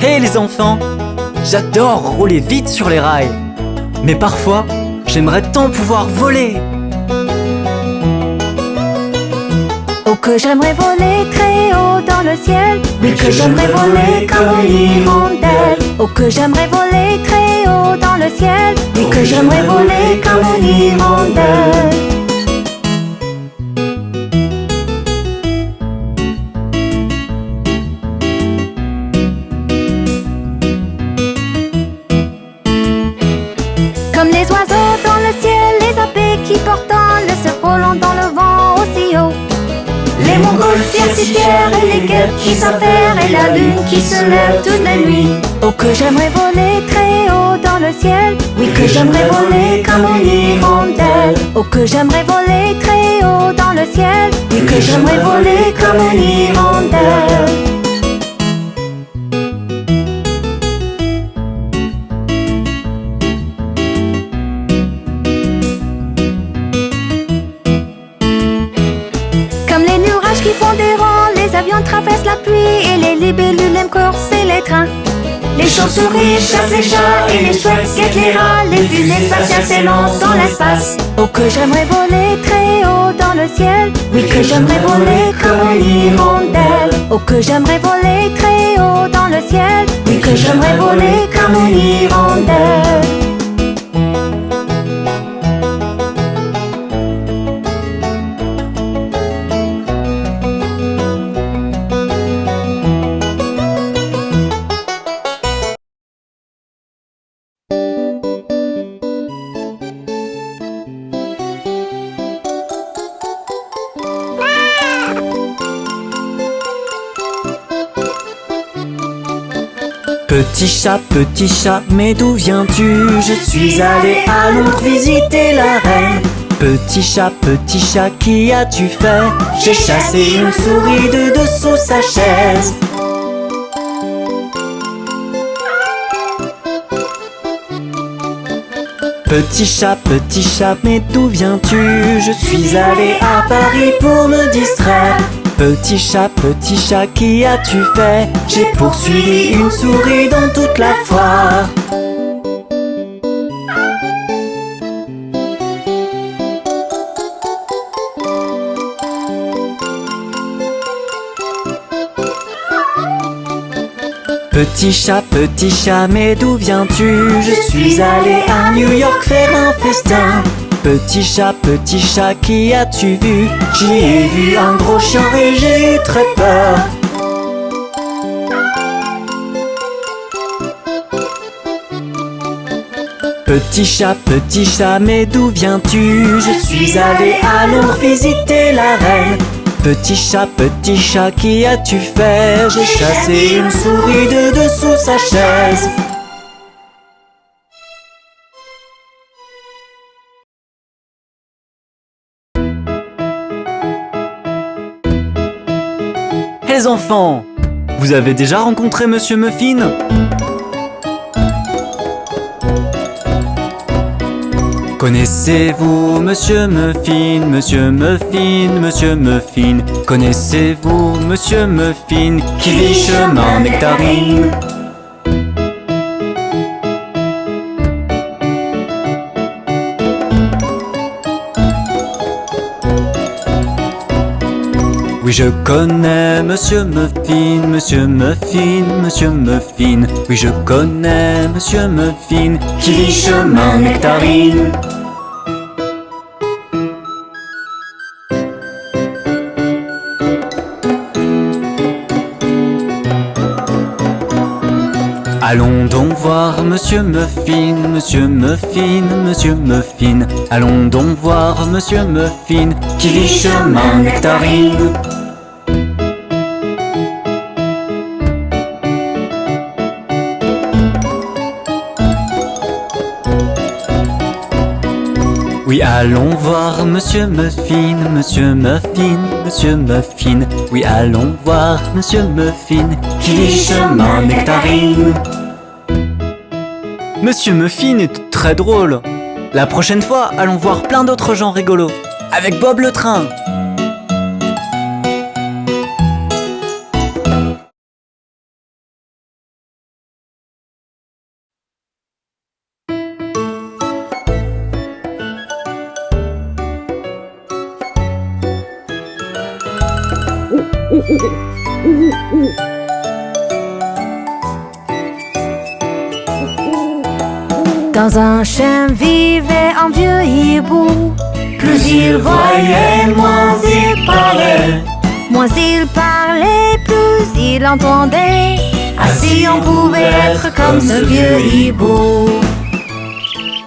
Hé les enfants, j'adore rouler vite sur les rails. Mais parfois, j'aimerais tant pouvoir voler. Oh que j'aimerais voler très haut dans le ciel. Oui que j'aimerais voler comme une hirondelle. Oh que j'aimerais voler très haut dans le ciel. Oui que j'aimerais voler comme une hirondelle. Comme les oiseaux dans le ciel, les abeilles qui portant le se volant dans le vent aussi haut. Les montgolfières si fières et les guêpes qui s'affairent et la lune qui se lève toutes les nuits. Oh que j'aimerais voler très haut dans le ciel. Oui que j'aimerais voler comme une hirondelle. Oh que j'aimerais voler très haut dans le ciel. Oui que j'aimerais voler comme une hirondelle. Comme les nuages qui font des rangs, les avions traversent la pluie et les libellules aiment corser les trains. Les chauves-souris chassent les chats et les chouettes guettent les rats. Les fusées spatiales s'élancent dans l'espace. Oh que j'aimerais voler très haut dans le ciel. Oui que j'aimerais voler comme une hirondelle. Oh que j'aimerais voler très haut dans le ciel. Oui que j'aimerais voler comme une hirondelle. Petit chat, mais d'où viens-tu? Je suis allé à Londres visiter la reine. Petit chat, qu'y as-tu fait? J'ai chassé une souris de dessous sa chaise. Petit chat, mais d'où viens-tu? Je suis allé à Paris pour me distraire. Petit chat, qu'y as-tu fait? J'ai poursuivi une souris dans toute la foire. Petit chat, mais d'où viens-tu? Je suis allé à New York faire un festin. Petit chat, qui as-tu vu? J'y ai vu un gros chien et j'ai eu très peur. Petit chat, mais d'où viens-tu? Je suis allé à Londres visiter la reine. Petit chat, qui as-tu fait? J'ai chassé une souris de dessous sa chaise. Les enfants, vous avez déjà rencontré Monsieur Muffin? Connaissez-vous Monsieur Muffin, Monsieur Muffin, Monsieur Muffin? Connaissez-vous Monsieur Muffin qui vit chemin Nectarine? Oui, je connais Monsieur Muffin, Monsieur Muffin, Monsieur Muffin. Oui, je connais Monsieur Muffin qui vit chemin Nectarine. Allons donc voir Monsieur Muffin, Monsieur Muffin, Monsieur Muffin. Allons donc voir Monsieur Muffin qui vit chemin Nectarine. Oui, allons voir Monsieur Muffin, Monsieur Muffin, Monsieur Muffin. Oui, allons voir Monsieur Muffin qui vit chemin Nectarine. Monsieur Muffin est très drôle. La prochaine fois, allons voir plein d'autres gens rigolos. Avec Bob le train. Dans un chêne vivait un vieux hibou. Plus il voyait, moins il parlait. Moins il parlait, plus il entendait. Ainsi on pouvait être comme ce vieux hibou.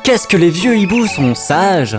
Qu'est-ce que les vieux hiboux sont sages!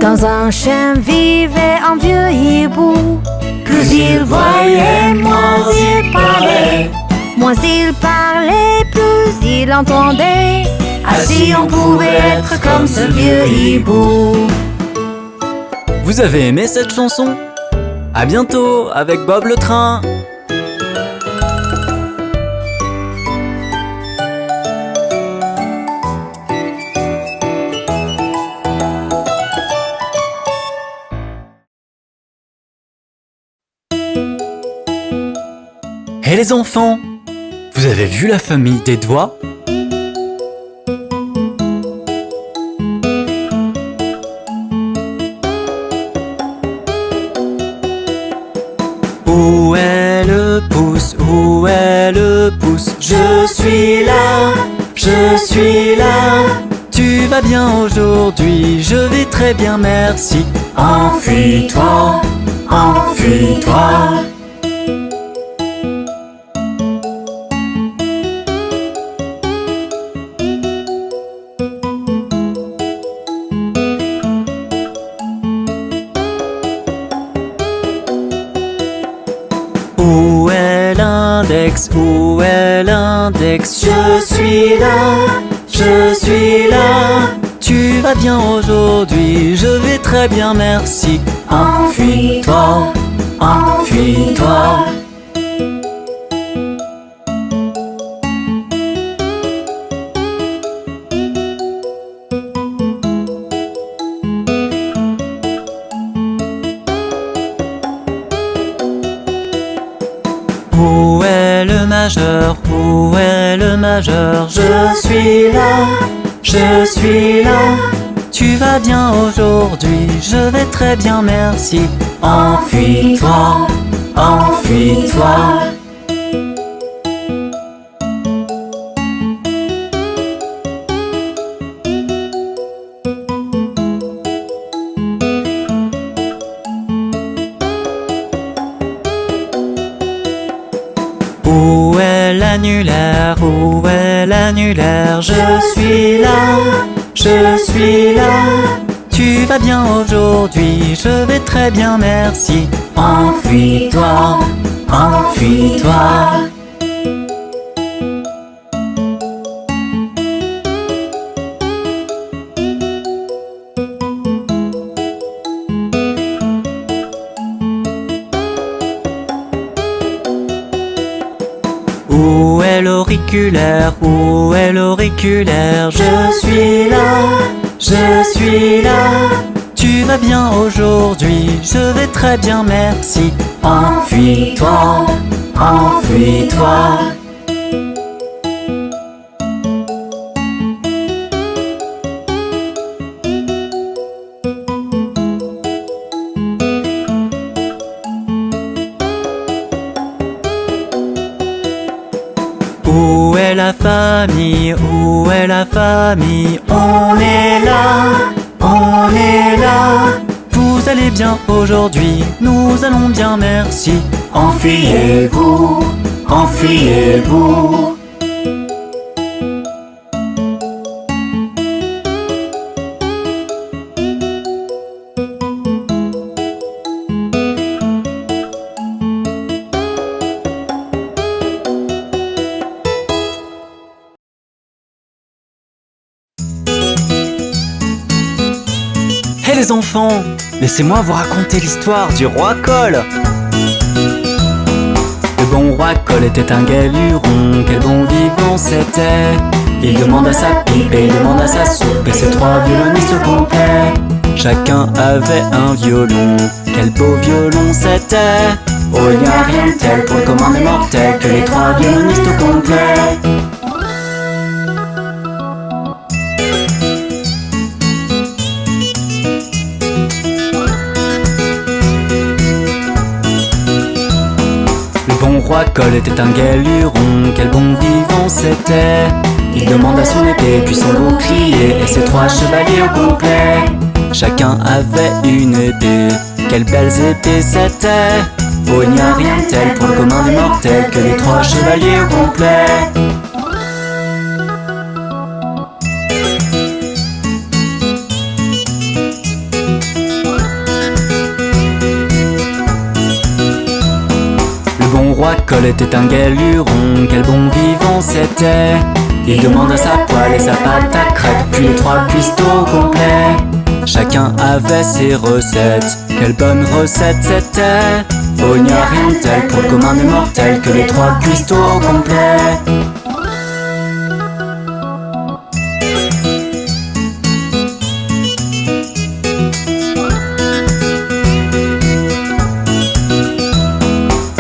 Dans un chêne vivait un vieux hibou. Plus il voyait, moins il parlait. Moins il parlait, plus il entendait. Ainsi on pouvait être comme ce vieux hibou. Vous avez aimé cette chanson? À bientôt avec Bob le train! Hé les enfants, vous avez vu la famille des doigts? Où est le pouce? Où est le pouce? Je suis là, je suis là. Tu vas bien aujourd'hui? Je vais très bien, merci. Enfuis-toi, enfuis-toi. Où est l'index? Où est l'index? Je suis là, je suis là. Tu vas bien aujourd'hui? Je vais très bien, merci. Enfuis-toi, enfuis-toi. Où est le majeur? Où est le majeur? Je suis là, je suis là. Tu vas bien aujourd'hui? Je vais très bien, merci. Enfuis-toi, enfuis-toi. Où est l'annulaire? Où est l'annulaire? Je suis là, je suis là. Tu vas bien aujourd'hui? Je vais très bien, merci. Enfuis-toi, enfuis-toi. Où est l'auriculaire? Où est l'auriculaire? Je suis là, je suis là. Tu vas bien aujourd'hui? Je vais très bien, merci. Enfuis-toi, enfuis-toi. Où est la famille? Où est la famille? On est là, on est là. Vous allez bien aujourd'hui? Nous allons bien, merci. Enfuyez-vous, enfuyez-vous. Hé les enfants, laissez-moi vous raconter l'histoire du roi Cole. Le bon roi Cole était un gai luron, quel bon vivant c'était. Il demande à sa pipe et il demande à sa soupe, et ses trois violonistes complets. Chacun avait un violon, quel beau violon c'était. Oh, il n'y a rien de tel pour le commun des mortels que les trois violonistes complets. Le bon roi Cole était un gai luron, quel bon vivant c'était. Il demande à son épée puis son bouclier et ses trois chevaliers au complet. Chacun avait une épée, quelles belles épées c'était. Oh, il n'y a rien de tel pour le commun des mortels que les trois chevaliers au complet. Le bon roi Cole était un gai luron, quel bon vivant c'était. Il demande à sa poêle et sa pâte à crêpes, puis les trois cuistots complets. Chacun avait ses recettes, quelle bonne recette c'était. Oh, il n'y a rien de tel pour le commun des mortels que les trois cuistots complets.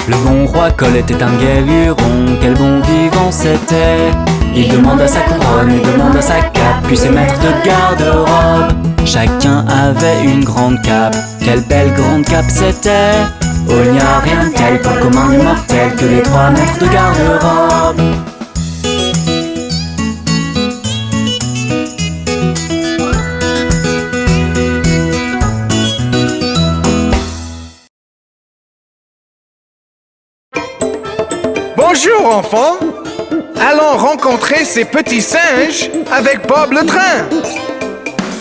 Le bon roi Cole était un gai luron, quel bon vivant c'était. Il demande à sa couronne et demande à sa cape, puis ses maîtres de garde-robe. Chacun avait une grande cape, quelle belle grande cape c'était. Oh, il n'y a rien de tel pour le commun des mortels que les trois maîtres de garde-robe. Bonjour enfants! Allons rencontrer ces petits singes avec Bob le train.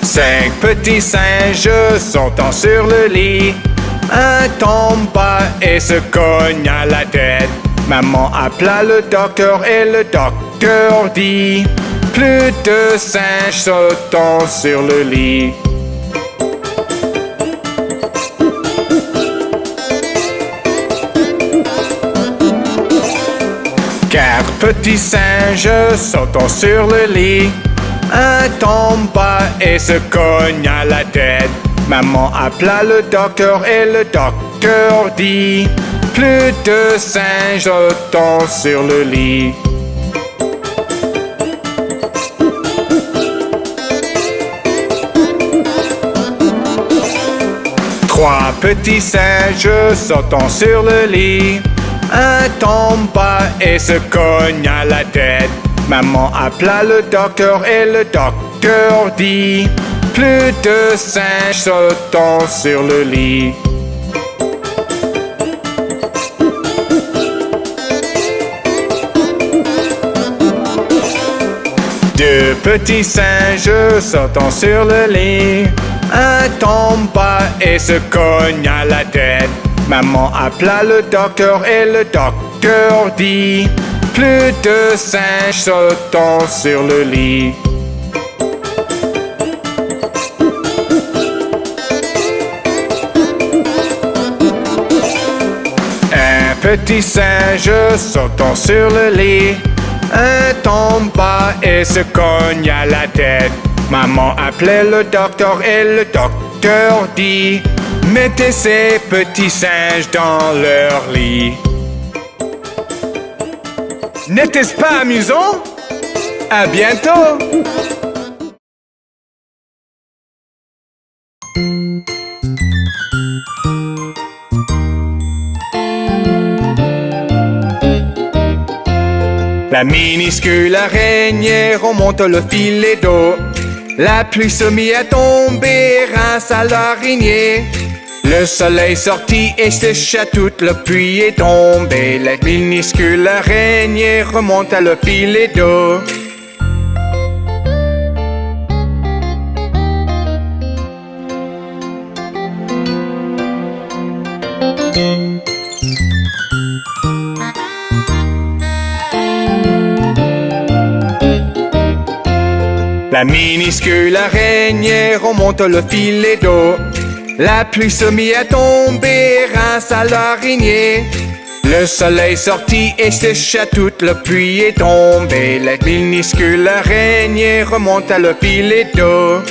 5 petits singes sautant sur le lit. Un tombe et se cogne à la tête. Maman appela le docteur et le docteur dit: plus de singes sautant sur le lit. Quatre petits singes sautant sur le lit. Un tombe et se cogne à la tête. Maman appela le docteur et le docteur dit: plus de singes sautant sur le lit. Trois petits singes sautant sur le lit. Un tombe et se cogne à la tête. Maman appela le docteur et le docteur dit: plus de singes sautant sur le lit. Deux petits singes sautant sur le lit. Un tombe et se cogne à la tête. Maman appela le docteur et le docteur dit: plus de singes sautant sur le lit. Un petit singe sautant sur le lit. Un tombe et se cogne à la tête. Maman appelait le docteur et le docteur dit: mettez ces petits singes dans leur lit. N'était-ce pas amusant? À bientôt! La minuscule araignée remonte le filet d'eau. La pluie se mit à tomber, rince à l'araignée. Le soleil sortit et sécha toute la pluie est tombée. La minuscule araignée remonte à le filet d'eau. La minuscule araignée remonte le filet d'eau. La pluie se mit à tomber, rince à l'araignée. Le soleil sortit et sécha toute la pluie est tombée. La minuscule araignée remonte à le filet d'eau.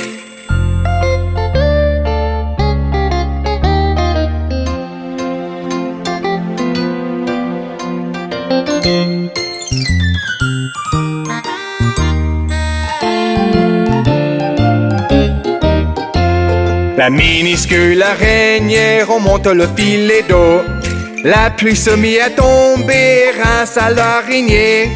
La minuscule araignée remonte le filet d'eau. La pluie se mit à tomber grâce à l'araignée.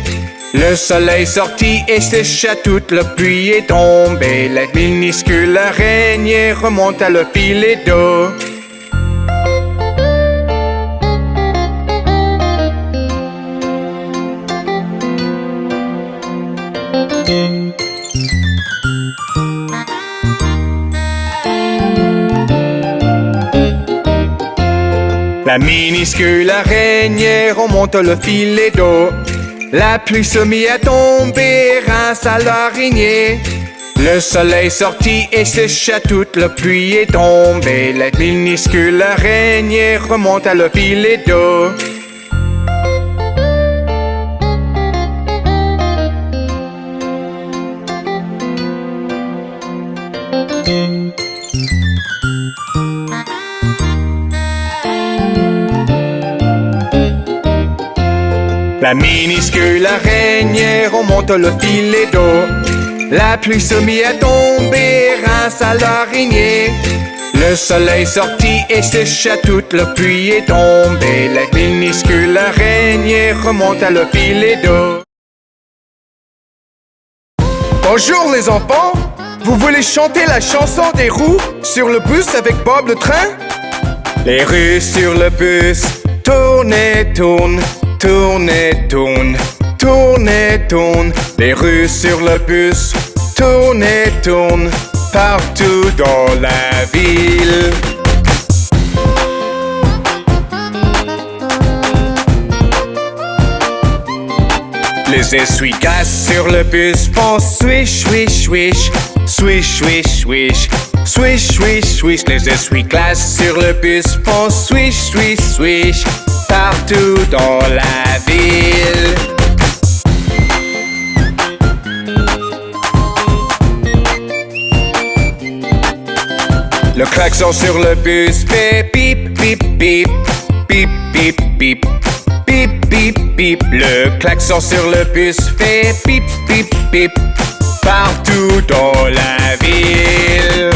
Le soleil sortit et sécha toute la pluie est tombée. La minuscule araignée remonte à le filet d'eau. La minuscule araignée remonte le filet d'eau. La pluie se mit à tomber grâce à l'araignée. Le soleil sortit et sécha toute la pluie est tombée. La minuscule araignée remonte à le filet d'eau. La minuscule araignée remonte le filet d'eau. La pluie se mit à tomber grâce à l'araignée. Le soleil sortit et sécha toute la pluie est tombée. La minuscule araignée remonte à le filet d'eau. Bonjour les enfants! Vous voulez chanter la chanson des roues sur le bus avec Bob le train? Les roues sur le bus tournent et tournent. Tourne et tourne, tourne et tourne. Les roues sur le bus tournent et tournent partout dans la ville. Les essuie-glaces sur le bus font swish, swish, swish. Swish, swish, swish. Swish, swish, swish. Les essuie-glaces sur le bus font swish, swish, swish. Partout dans la ville. Le klaxon sur le bus fait bip, bip, bip. Bip, bip, bip. Bip, bip, bip. Le klaxon sur le bus fait bip, bip, bip. Partout dans la ville.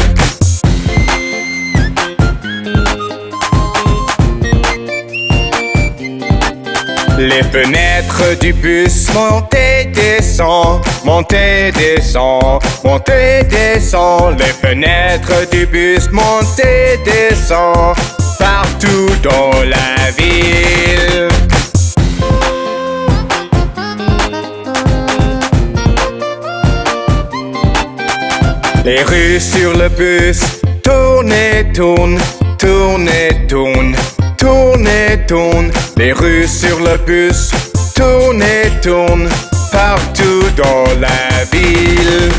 Les fenêtres du bus montent et descendent, montent et descendent, montent et descendent. Les fenêtres du bus montent et descendent partout dans la ville. Les roues sur le bus tournent et tournent, tournent et tournent. Tourne et tourne, les roues sur le bus tournent et tournent partout dans la ville.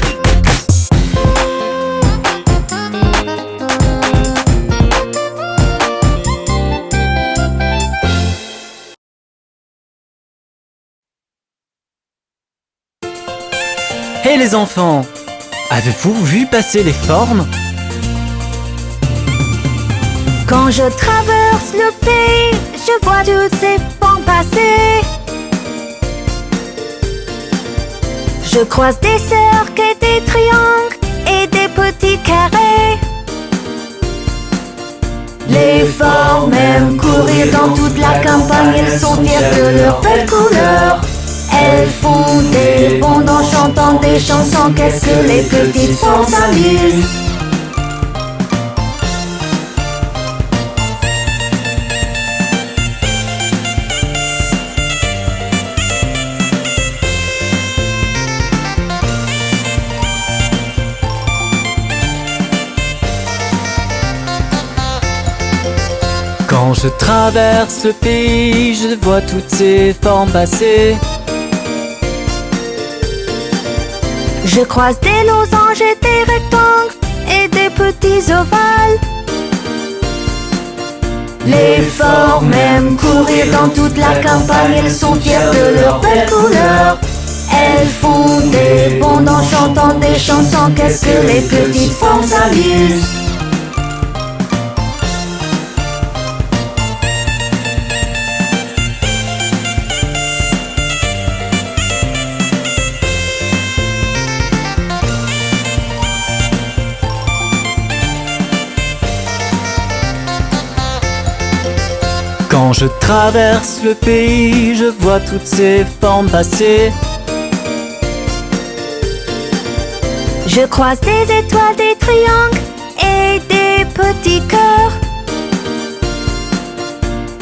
Hé les enfants, avez-vous vu passer les formes? Quand je traverse le pays, je vois toutes ces formes passer. Je croise des cercles et des triangles et des petits carrés. Les formes aiment courir dans toute la campagne. Elles sont fières de leurs belles couleurs. Elles font des bonds en chantant des chansons. Qu'est-ce que les petites formes s'amusent. Quand je traverse le pays, je vois toutes ces formes passer. Je croise des losanges et des rectangles et des petits ovales. Les forts m'aiment courir dans toute la campagne. Elles sont fières de leur belle couleur. Elles font des bonds en chantant des chansons. Qu'est-ce que les petites formes s'amusent. Quand je traverse le pays, je vois toutes ces formes passer. Je croise des étoiles, des triangles et des petits cœurs.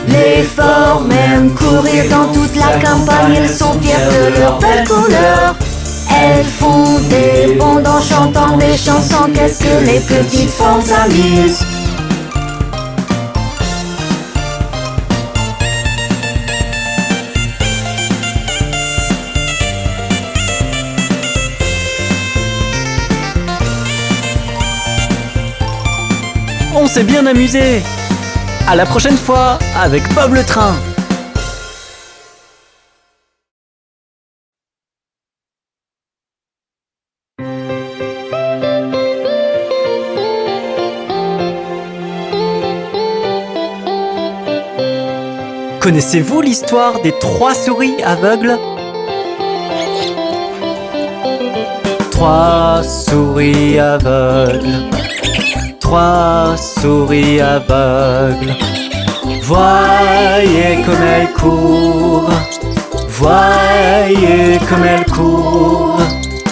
Les forts m'aiment courir dans toute la campagne. Elles sont fières de leur belle couleur. Elles font des bonds en chantant des chansons. Qu'est-ce que les petites formes s'amusent. On s'est bien amusé. À la prochaine fois avec Bob le train. Connaissez-vous l'histoire des 3 souris aveugles? 3 souris aveugles. 3 souris aveugles. Voyez comme elles courent. Voyez comme elles courent.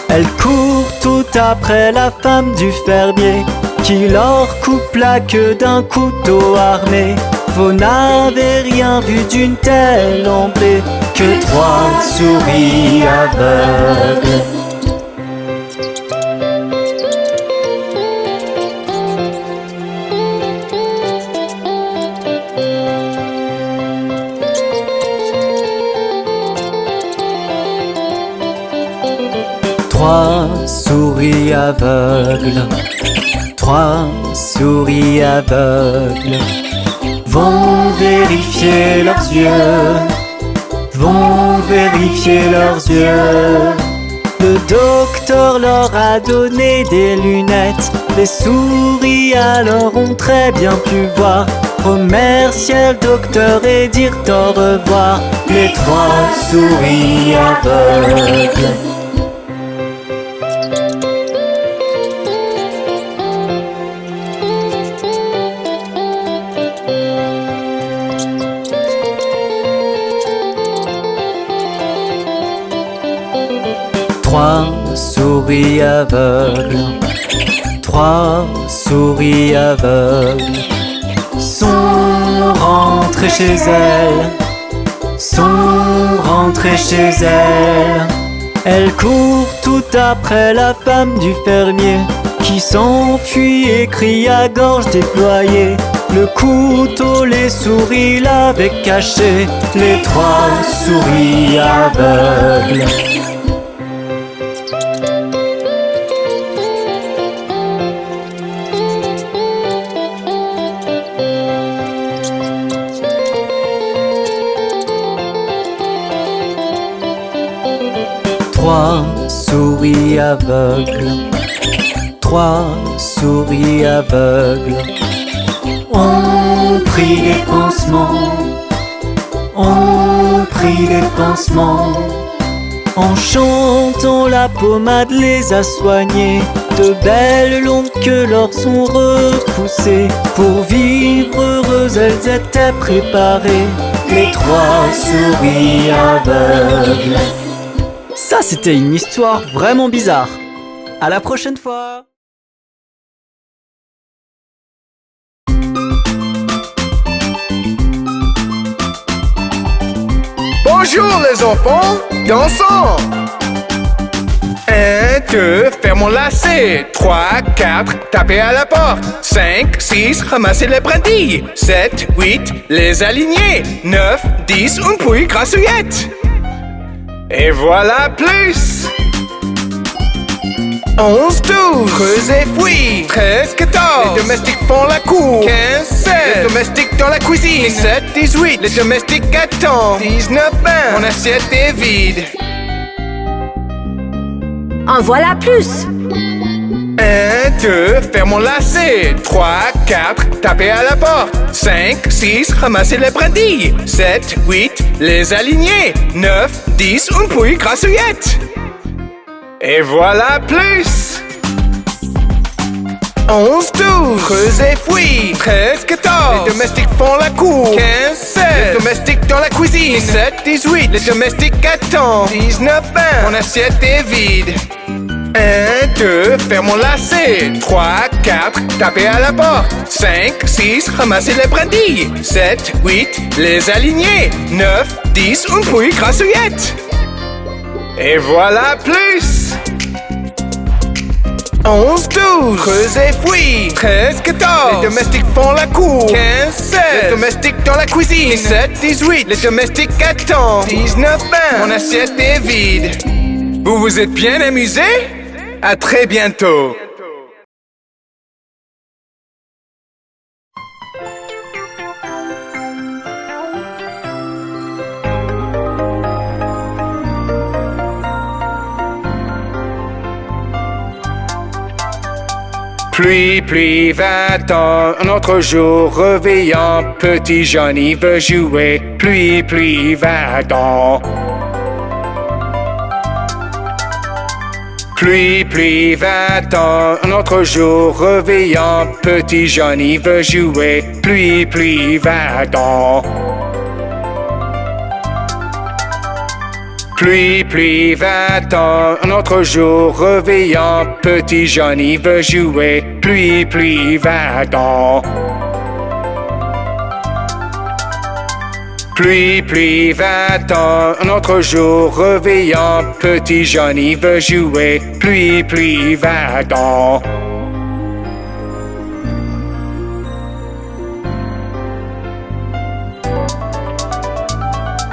Elles courent tout après la femme du fermier qui leur coupe la queue d'un couteau armé. Vous n'avez rien vu d'une telle ombrée que 3 souris aveugles. Trois souris aveugles, 3 souris aveugles vont vérifier leurs yeux, vont vérifier leurs yeux. Le docteur leur a donné des lunettes. Les souris alors ont très bien pu voir. Remercier le docteur et dire au revoir. Les 3 souris aveugles. 3 souris aveugles, 3 souris aveugles sont rentrées chez elles, sont rentrées chez elles. Elles courent tout après la femme du fermier qui s'enfuit et crie à gorge déployée. Le couteau, les souris l'avaient caché, les 3 souris aveugles. Trois souris aveugles, 3 souris aveugles ont pris des pansements, ont pris des pansements. En chantant, la pommade les a soignées. De belles longues queues leur sont repoussées. Pour vivre heureuses, elles étaient préparées, les 3 souris aveugles. Ça, c'était une histoire vraiment bizarre. À la prochaine fois. Bonjour les enfants, dansons! 1, 2, faire mon lacet. 3, 4, taper à la porte. 5, 6, ramasser les brindilles. 7, 8, les aligner. 9, 10, une pouille grassouillette. Et voilà plus! 11, 12. Creuse et fouille. 13, 14. Les domestiques font la cour. 15, 16. Les domestiques dans la cuisine. 17, 18. Les domestiques attendent. 19, 20. Mon assiette est vide. En voilà plus. 1, 2, faire mon lacet. 3, 4, taper à la porte. 5, 6, ramasser les brindilles. 7, 8, les aligner. 9, 10, une pouille grassouillette. Et voilà plus. 11, 12. Creuse et fouille. 13, 14. Les domestiques font la cour. 15, 16. Les domestiques dans la cuisine. 17, 18. Les domestiques attendent. 19, 20. Mon assiette est vide. 1, 2, faire mon lacet. 3, 4, taper à la porte. 5, 6, ramasser les brindilles. 7, 8, les aligner. 9, 10, une pouille grassouillette. Et voilà plus. 11, 12. Creuse et fouille. 13, 14. Les domestiques font la cour. 15, 16. Les domestiques dans la cuisine. 17, 18. Les domestiques attendent. 19, 20. Mon assiette est vide. Vous vous êtes bien amusés? À très bientôt. Pluie, pluie, va-t'en, un autre jour réveillant, petit Johnny veut jouer. Pluie, pluie, va-t'en. Pluie, pluie, va-t'en, un autre jour réveillant, petit Johnny veut jouer. Pluie, pluie, va-t'en. Pluie, pluie, va-t'en, un autre jour réveillant, petit Johnny veut jouer. Pluie, pluie, va-t'en. Pluie, pluie, va-t'en, un autre jour réveillant, petit Johnny veut jouer. Pluie, pluie, va-t'en.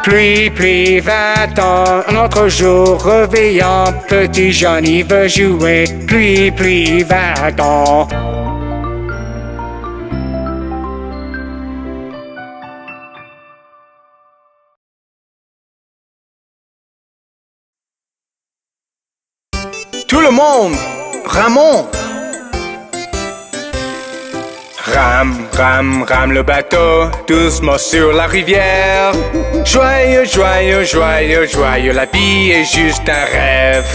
Pluie, pluie, va-t'en, un autre jour réveillant, petit Johnny veut jouer. Pluie, pluie, va-t'en. Tout le monde, ramons. Rame, rame, rame le bateau, doucement sur la rivière. Joyeux, joyeux, joyeux, joyeux, la vie est juste un rêve.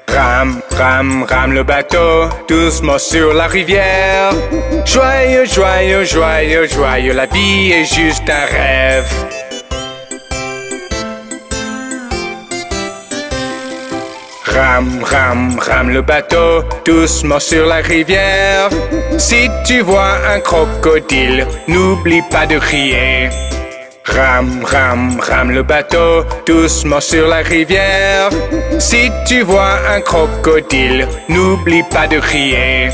Rame, rame, rame le bateau, doucement sur la rivière. Joyeux, joyeux, joyeux, joyeux, la vie est juste un rêve. Rame, rame, rame le bateau, doucement sur la rivière. Si tu vois un crocodile, n'oublie pas de crier. Rame, rame, rame le bateau, doucement sur la rivière. Si tu vois un crocodile, n'oublie pas de crier.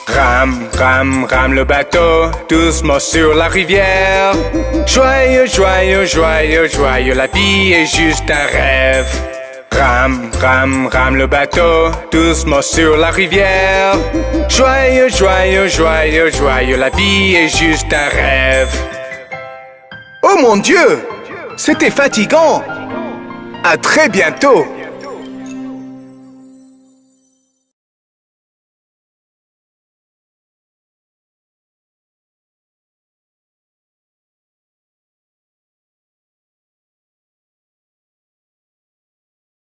Rame, rame, rame le bateau, doucement sur la rivière. Joyeux, joyeux, joyeux, joyeux, la vie est juste un rêve. Rame, rame, rame le bateau, doucement sur la rivière. Joyeux, joyeux, joyeux, joyeux, la vie est juste un rêve. Oh mon Dieu, c'était fatigant. À très bientôt.